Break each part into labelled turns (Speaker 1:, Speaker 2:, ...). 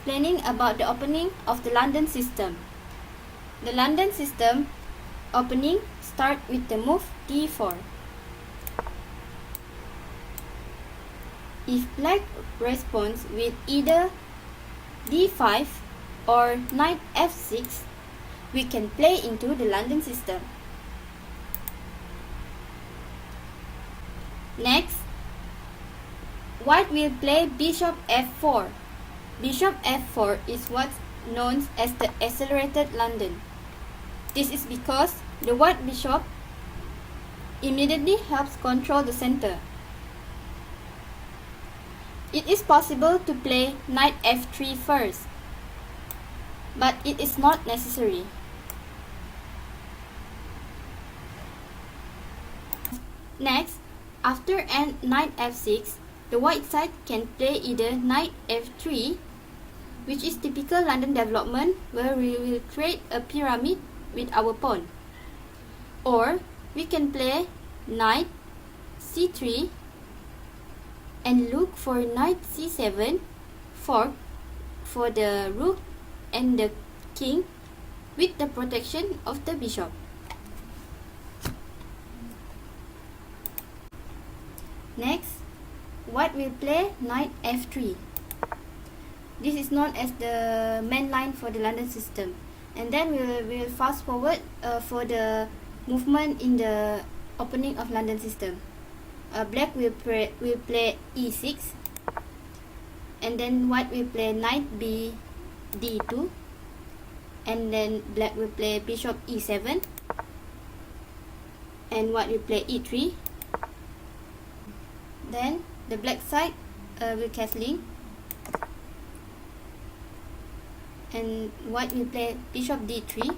Speaker 1: explaining about the opening of the London system. The London system opening starts with the move d4. If black responds with either d5 or knight f6, we can play into the London system. Next, white will play bishop f4. Bishop f4 is what's known as the accelerated London. This is because the white bishop immediately helps control the center. It is possible to play knight f3 first, but it is not necessary. Next, after knight f6, the white side can play either knight f3, which is typical London development where we will create a pyramid with our pawn, or we can play knight c3 and look for knight c7 fork for the rook and the king with the protection of the bishop. Next, white will play knight f3. This is known as the main line for the London system. And then we will fast forward for the movement in the opening of London system. Black will play e6, and then white will play knight b d2, and then black will play bishop e7, and white will play e3. Then the black side will castling, and white will play bishop d3,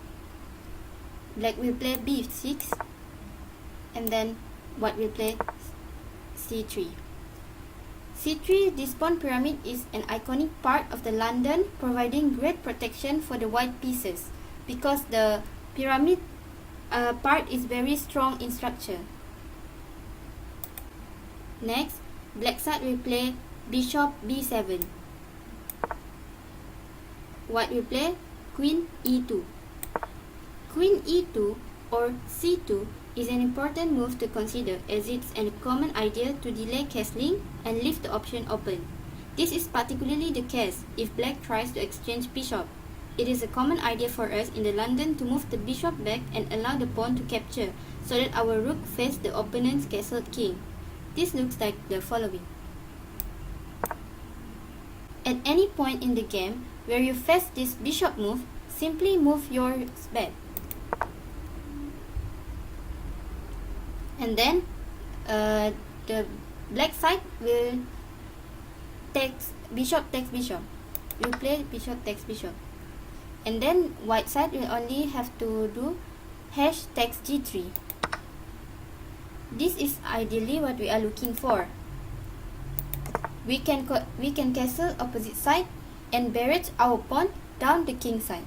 Speaker 1: black will play b6, and then white will play c3. C3, this pawn pyramid, is an iconic part of the London, providing great protection for the white pieces because the pyramid part is very strong in structure. Next, black side will play bishop b7. White will play queen e2. Queen e2 or c2 is an important move to consider, as it's a common idea to delay castling and leave the option open. This is particularly the case if black tries to exchange bishop. It is a common idea for us in the London to move the bishop back and allow the pawn to capture, so that our rook faces the opponent's castled king. This looks like the following. At any point in the game where you face this bishop move, simply move yours back. And then the black side will takes bishop takes bishop. You play bishop takes bishop. And then white side will only have to do hash takes g3. This is ideally what we are looking for. We can castle opposite side and barrage our pawn down the king side.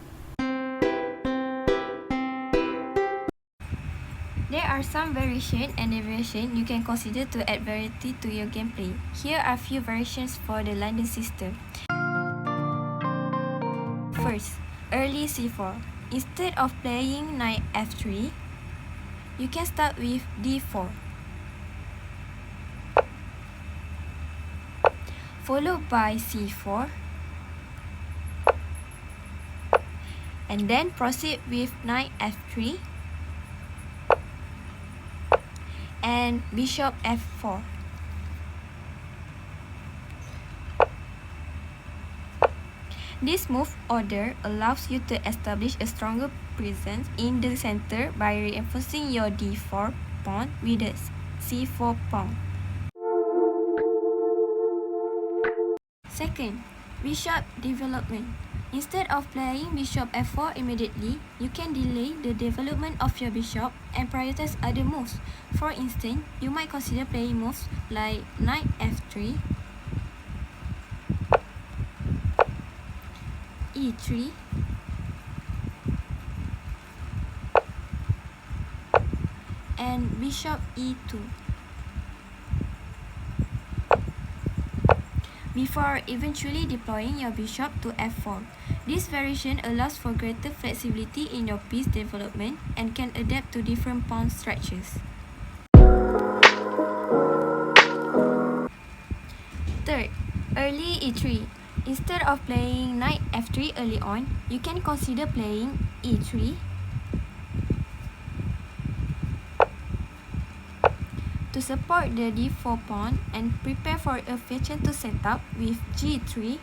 Speaker 1: There are some variation and deviation you can consider to add variety to your gameplay. Here are few variations for the London system. First, early c4. Instead of playing knight f3, you can start with d4, followed by c4, and then proceed with knight f3 and bishop f4. This move order allows you to establish a stronger presence in the center by reinforcing your d4 pawn with the c4 pawn. Second, bishop development. Instead of playing bishop f4 immediately, you can delay the development of your bishop and prioritize other moves. For instance, you might consider playing moves like knight f3, e3, and bishop e2.
Speaker 2: before eventually deploying your bishop to f4. This variation allows for greater flexibility in your piece development and can adapt to different pawn structures. Third, early e3. Instead of playing knight f3 early on, you can consider playing e3 to support the d4 pawn and prepare for a Fianchetto setup with g3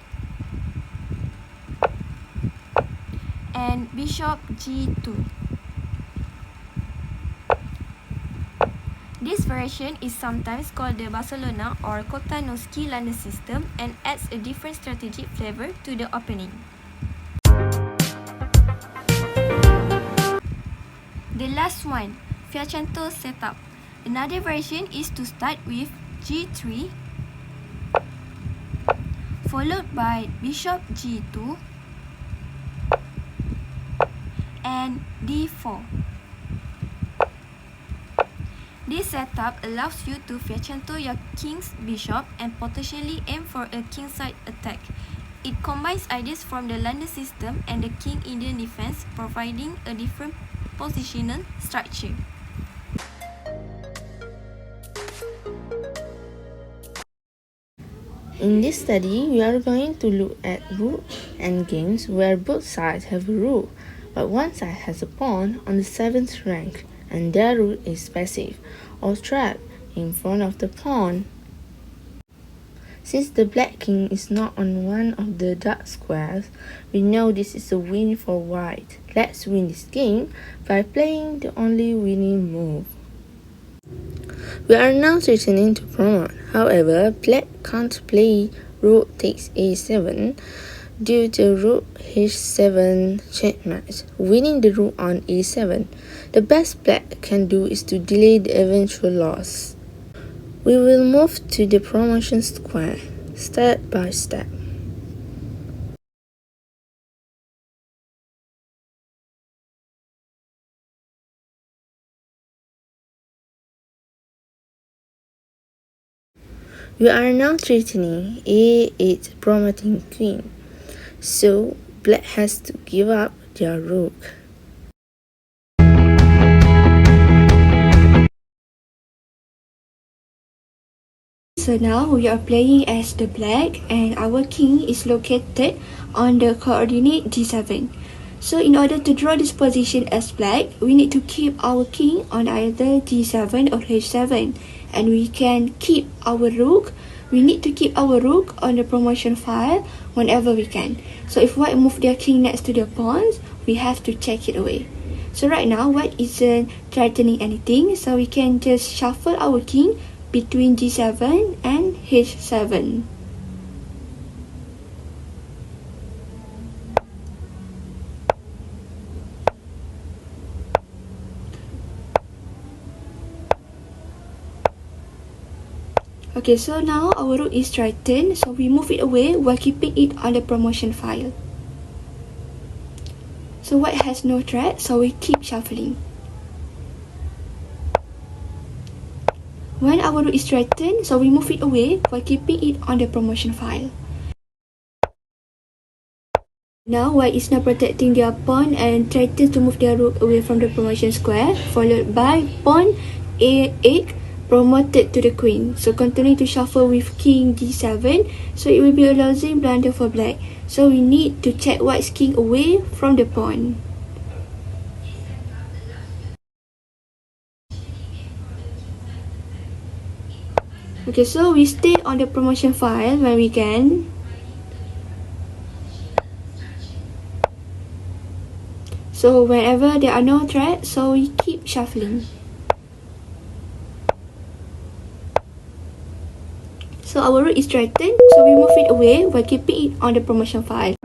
Speaker 2: and bishop g2. This variation is sometimes called the Barcelona or Kotanowski London system and adds a different strategic flavor to the opening. The last one, Fianchetto setup. Another version is to start with g3 followed by bishop g2 and d4. This setup allows you to Fianchetto your king's bishop and potentially aim for a kingside attack. It combines ideas from the London system and the King Indian defense, providing a different positional structure.
Speaker 3: In this study, we are going to look at rook endgames where both sides have a rook, but one side has a pawn on the 7th rank, and their rook is passive or trapped in front of the pawn. Since the black king is not on one of the dark squares, we know this is a win for white. Let's win this game by playing the only winning move. We are now returning to promote. However, black can't play rook takes a7 due to rook h7 checkmate, winning the rook on e7. The best black can do is to delay the eventual loss. We will move to the promotion square, step by step. We are now threatening a8 promoting queen, so black has to give up their rook.
Speaker 1: So now we are playing as the black and our king is located on the coordinate g7. So in order to draw this position as black, we need to keep our king on either g7 or h7, and we can keep our rook. We need to keep our rook on the promotion file whenever we can. So if white move their king next to the pawns, we have to check it away. So right now white isn't threatening anything, so we can just shuffle our king between g7 and h7. Okay, so now our rook is threatened, so we move it away while keeping it on the promotion file. So white has no threat, so we keep shuffling. When our rook is threatened, so we move it away while keeping it on the promotion file. Now white is now protecting their pawn and threatens to move their rook away from the promotion square, followed by pawn a8 promoted to the queen. So continue to shuffle with king d7, so it will be a losing blunder for black. So we need to check white's king away from the pawn. Okay, so we stay on the promotion file when we can. So whenever there are no threats, so we keep shuffling. So our rook is threatened, so we move it away while keeping it on the promotion file.